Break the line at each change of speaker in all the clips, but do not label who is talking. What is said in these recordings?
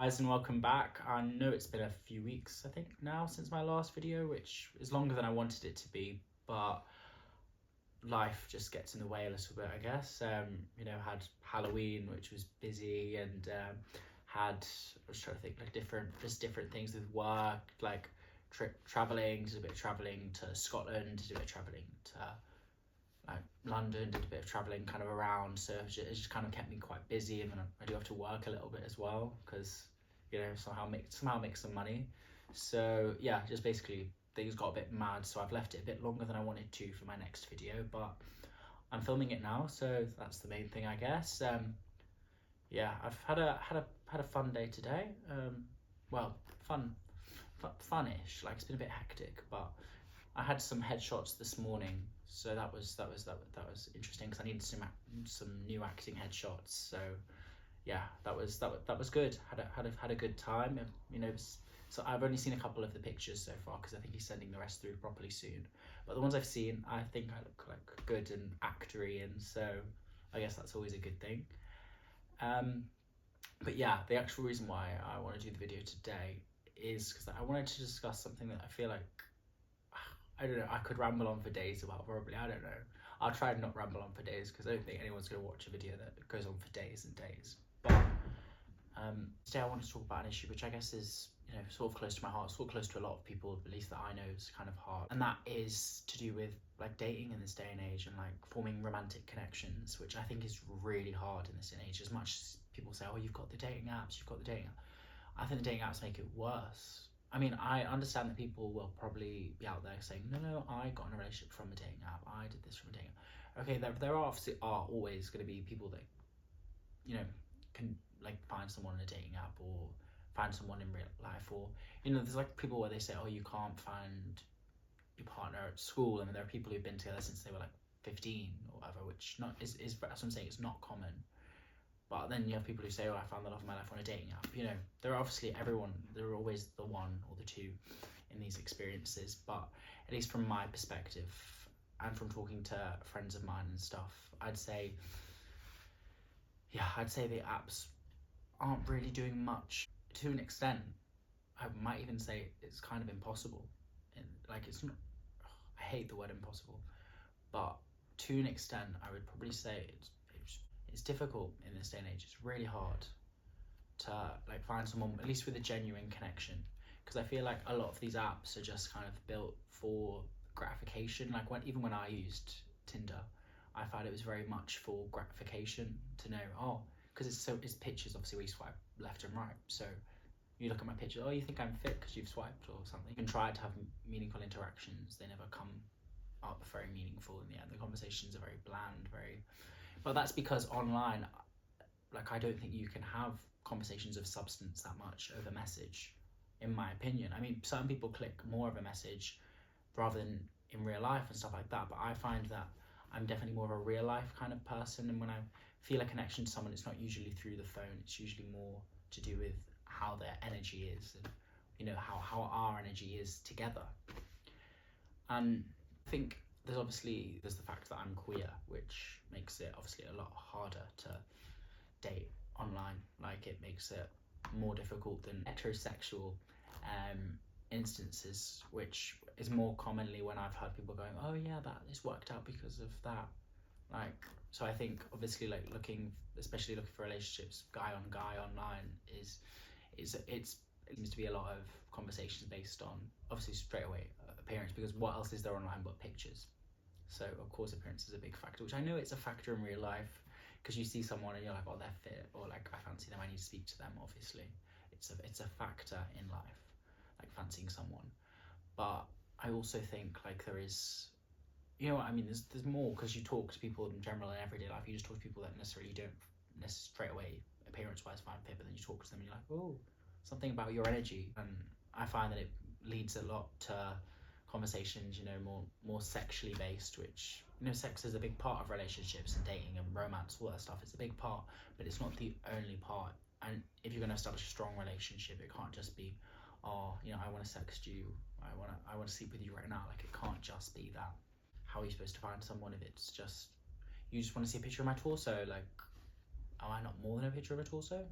Guys, and welcome back. I know it's been a few weeks, I think, now since my last video, which is longer than I wanted it to be, but life just gets in the way a little bit, I guess. Had Halloween, which was busy, and I was trying to think, like different things with work, like traveling, did a bit of traveling to Scotland, did a bit of traveling to like London, did a bit of traveling kind of around, so it just kind of kept me quite busy. And then I do have to work a little bit as well because somehow make some money. So yeah, just basically things got a bit mad, so I've left it a bit longer than I wanted to for my next video, but I'm filming it now, so that's the main thing, I guess. Yeah, I've had a fun day today. Well, funish. Like, it's been a bit hectic, but I had some headshots this morning, so that was interesting because I needed some new acting headshots. So yeah, that was good. Had a good time. So I've only seen a couple of the pictures so far because I think he's sending the rest through properly soon. But the ones I've seen, I think I look like good and actory, and so I guess that's always a good thing. But yeah, the actual reason why I want to do the video today is because I wanted to discuss something that I feel like, I don't know, I could ramble on for days about, probably. I don't know. I'll try and not ramble on for days because I don't think anyone's going to watch a video that goes on for days and days. But today I want to talk about an issue which I guess is, sort of close to my heart, sort of close to a lot of people, at least that I know, is kind of hard. And that is to do with like dating in this day and age and like forming romantic connections, which I think is really hard in this day and age. As much as people say, oh, you've got the dating apps, I think the dating apps make it worse. I mean, I understand that people will probably be out there saying, no, I got in a relationship from a dating app. I did this from a dating app. Okay, there obviously are always going to be people that, can like find someone in a dating app or find someone in real life, or, there's like people where they say, oh, you can't find your partner at school. I mean, there are people who've been together since they were like 15 or whatever, which is that's what I'm saying, it's not common. But then you have people who say, oh, I found the love of my life on a dating app. There are obviously there are always the one or the two in these experiences. But at least from my perspective and from talking to friends of mine and stuff, I'd say the apps aren't really doing much. To an extent, I might even say it's kind of impossible. It's not, I hate the word impossible, but to an extent, I would probably say it's difficult in this day and age. It's really hard to like find someone, at least with a genuine connection, because I feel like a lot of these apps are just kind of built for gratification. Like even when I used Tinder, I found it was very much for gratification to know, because it's pictures, obviously, where you swipe left and right. So you look at my picture, you think I'm fit because you've swiped or something. You can try to have meaningful interactions. They never come up very meaningful in the end. The conversations are very bland, but that's because online, like, I don't think you can have conversations of substance that much over message, in my opinion. I mean, certain people click more of a message rather than in real life and stuff like that, but I find that I'm definitely more of a real life kind of person, and when I feel a connection to someone, it's not usually through the phone. It's usually more to do with how their energy is and, how our energy is together. And I think there's the fact that I'm queer, which makes it obviously a lot harder to date online. Like, it makes it more difficult than heterosexual instances, which is more commonly when I've heard people going, oh yeah, that is worked out because of that. Like, so I think obviously, like, especially looking for relationships guy on guy online it seems to be a lot of conversations based on, obviously, straight away appearance, because what else is there online but pictures? So of course appearance is a big factor, which I know it's a factor in real life, because you see someone and you're like, oh, they're fit, or like, I fancy them, I need to speak to them. Obviously it's a factor in life, like fancying someone. But I also think, like, there is, there's more, because you talk to people in general in everyday life. You just talk to people that necessarily don't straight away appearance wise find fit, but then you talk to them and you're like, oh, something about your energy. And I find that it leads a lot to conversations, more sexually based, which, sex is a big part of relationships and dating and romance, all that stuff. It's a big part, but it's not the only part. And if you're going to establish a strong relationship, it can't just be, oh, I want to sext you, I want to sleep with you right now. Like, it can't just be that. How are you supposed to find someone if it's just, you just want to see a picture of my torso? Like, am I not more than a picture of a torso?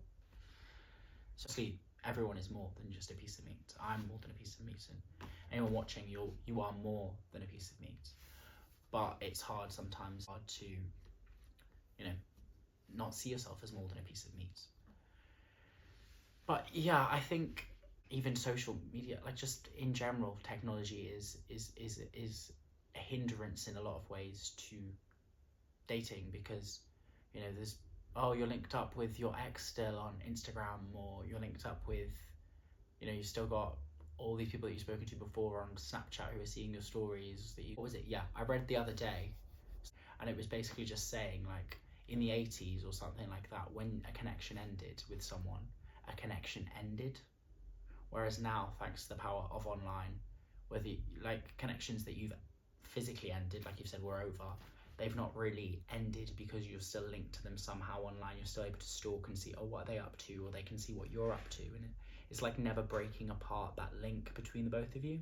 So obviously, everyone is more than just a piece of meat. I'm more than a piece of meat, and anyone watching, you are more than a piece of meat. But it's hard sometimes to, not see yourself as more than a piece of meat. But yeah, I think even social media, like just in general, technology is a hindrance in a lot of ways to dating, because there's, oh, you're linked up with your ex still on Instagram, or you're linked up with, you've still got all these people that you've spoken to before on Snapchat who are seeing your stories that you, what was it? Yeah, I read the other day, and it was basically just saying, like, in the 80s or something like that, when a connection ended with someone, a connection ended. Whereas now, thanks to the power of online, whether like connections that you've physically ended, like you've said, were over, they've not really ended because you're still linked to them somehow online. You're still able to stalk and see, oh, what are they up to, or they can see what you're up to, and it's like never breaking apart that link between the both of you,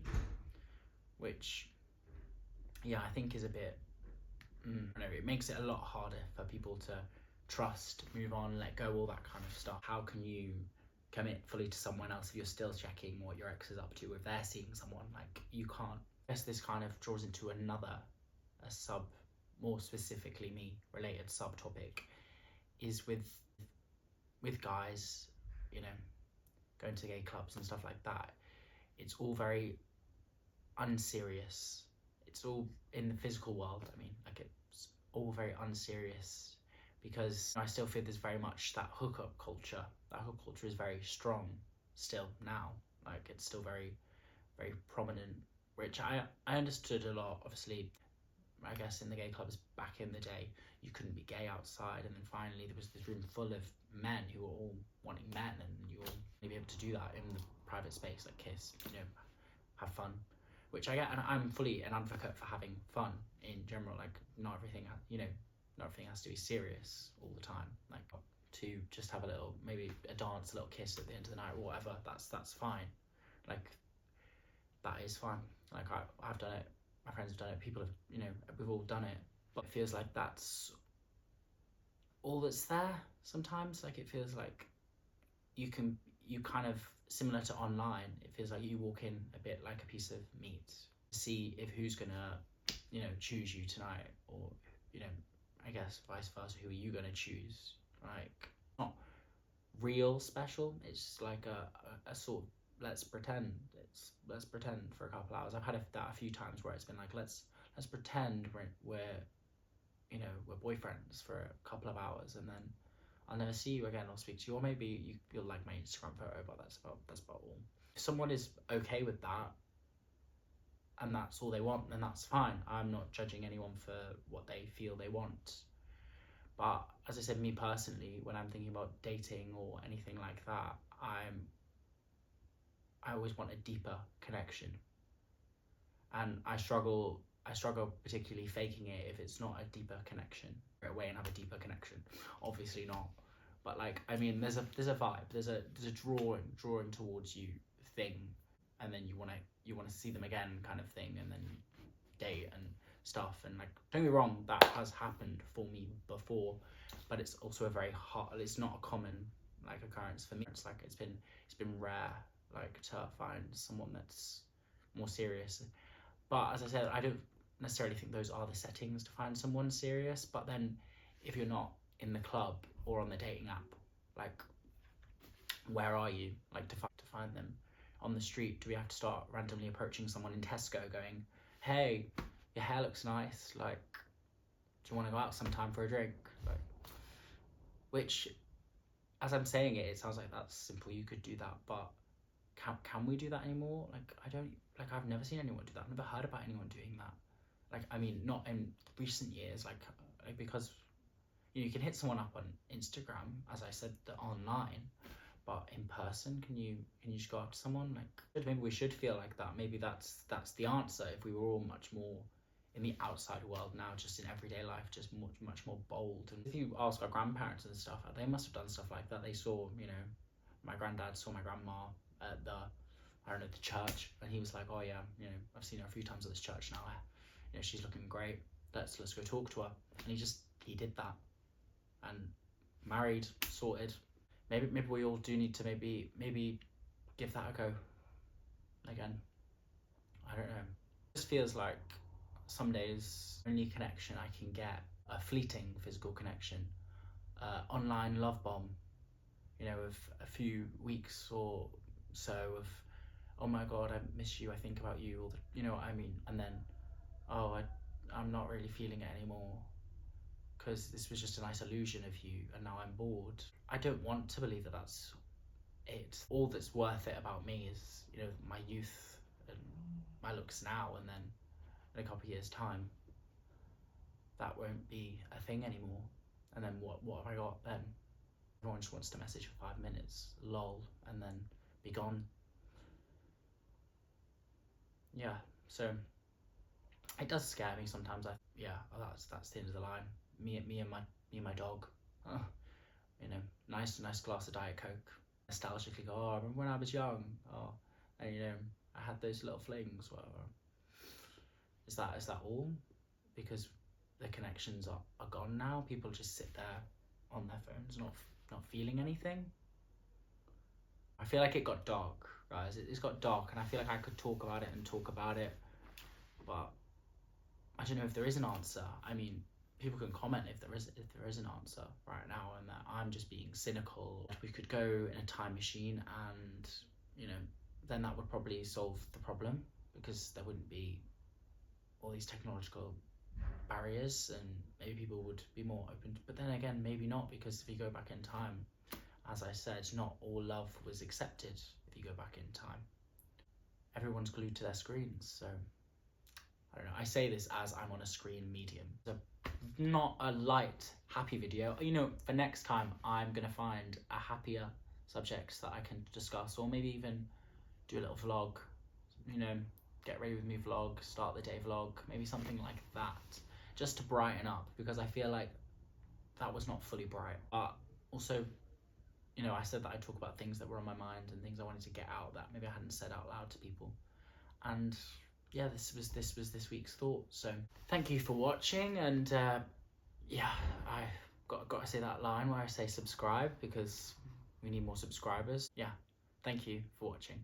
which, yeah, I think is a bit, it makes it a lot harder for people to trust, move on, let go, all that kind of stuff. How can you commit fully to someone else if you're still checking what your ex is up to, if they're seeing someone? Like, you can't. I guess this kind of draws into a more specifically me related subtopic, is with guys, going to gay clubs and stuff like that. It's all very unserious. It's all in the physical world. I mean, like, it's all very unserious, because I still feel there's very much that hookup culture. That hookup culture is very strong still now. Like, it's still very, very prominent, which I understood a lot. Obviously, I guess in the gay clubs back in the day, you couldn't be gay outside, and then finally there was this room full of men who were all wanting men, and you will be able to do that in the private space, like kiss, have fun, which I get, and I'm fully an advocate for having fun in general. Like, not everything has to be serious all the time. Like, to just have a little, maybe a dance, a little kiss at the end of the night or whatever, that's fine. Like, that is fine. Like, I've done it, my friends have done it, people have, we've all done it, but it feels like that's all that's there sometimes. Like, it feels like you kind of, similar to online, it feels like you walk in a bit like a piece of meat, see if who's gonna, choose you tonight, or, I guess vice versa, who are you gonna choose? Like, not real special, it's just like a sort of, let's pretend for a couple hours. I've had that a few times where it's been like, let's pretend we're boyfriends for a couple of hours, and then I'll never see you again or speak to you, or maybe you'll like my Instagram photo, but that's about all. If someone is okay with that, and that's all they want, then that's fine. I'm not judging anyone for what they feel they want. But as I said, me personally, when I'm thinking about dating or anything like that, I always want a deeper connection, and I struggle particularly faking it if it's not a deeper connection. Right away and have a deeper connection, obviously not. But like, I mean, there's a vibe, there's a drawing towards you thing, and then you want to see them again kind of thing, and then date and stuff. And like, don't get me wrong, that has happened for me before, but it's also a very hard, it's not a common like occurrence for me. It's like, it's been rare, like, to find someone that's more serious. But as I said, I don't necessarily think those are the settings to find someone serious. But then if you're not in the club or on the dating app, like, where are you? Like, to find them on the street? Do we have to start randomly approaching someone in Tesco going, hey, your hair looks nice, like, do you want to go out sometime for a drink? Like, which, as I'm saying it, it sounds like that's simple, you could do that, but can we do that anymore? Like, I've never seen anyone do that. I've never heard about anyone doing that. Like, I mean, not in recent years, like because you can hit someone up on Instagram, as I said, online, but in person, can you just go up to someone? Like, maybe we should feel like that. Maybe that's the answer. If we were all much more in the outside world now, just in everyday life, just much more bold. And if you ask our grandparents and stuff, they must have done stuff like that. They saw, my granddad saw my grandma at the church, and he was like, oh yeah, I've seen her a few times at this church now. She's looking great. Let's go talk to her. And he did that, and married, sorted, maybe we all do need to maybe give that a go again. I don't know. It just feels like some days only connection I can get, a fleeting physical connection, online love bomb, you know, of a few weeks or so of, oh my god, I miss you, I think about you, all the, you know what I mean, and then, oh, I'm not really feeling it anymore because this was just a nice illusion of you and now I'm bored. I don't want to believe that that's it. All that's worth it about me is, you know, my youth and my looks now, and then in a couple of years' time, that won't be a thing anymore. And then what have I got then? Everyone just wants to message for 5 minutes, lol, and then be gone. Yeah, so it does scare me sometimes. That's the end of the line. Me and my dog. You know, nice glass of Diet Coke. Nostalgically go, oh, I remember when I was young. Oh, and you know, I had those little flings. Whatever. Is that all? Because the connections are gone now. People just sit there on their phones, not feeling anything. I feel like it got dark, guys. It's got dark, and I feel like I could talk about it, but I don't know if there is an answer. I mean, people can comment if there is an answer right now, and that I'm just being cynical. We could go in a time machine, and you know, then that would probably solve the problem, because there wouldn't be all these technological barriers, and maybe people would be more open. But then again, maybe not, because if you go back in time, as I said, not all love was accepted. If you go back in time, everyone's glued to their screens, so I don't know. I say this as I'm on a screen medium. So not a light, happy video. You know, for next time, I'm gonna find a happier subject that I can discuss, or maybe even do a little vlog, you know, get ready with me vlog, start the day vlog, maybe something like that, just to brighten up, because I feel like that was not fully bright. But also, you know, I said that I'd talk about things that were on my mind and things I wanted to get out that maybe I hadn't said out loud to people. And yeah, this was this week's thought. So thank you for watching, and yeah, I got to say that line where I say subscribe, because we need more subscribers. Yeah, thank you for watching.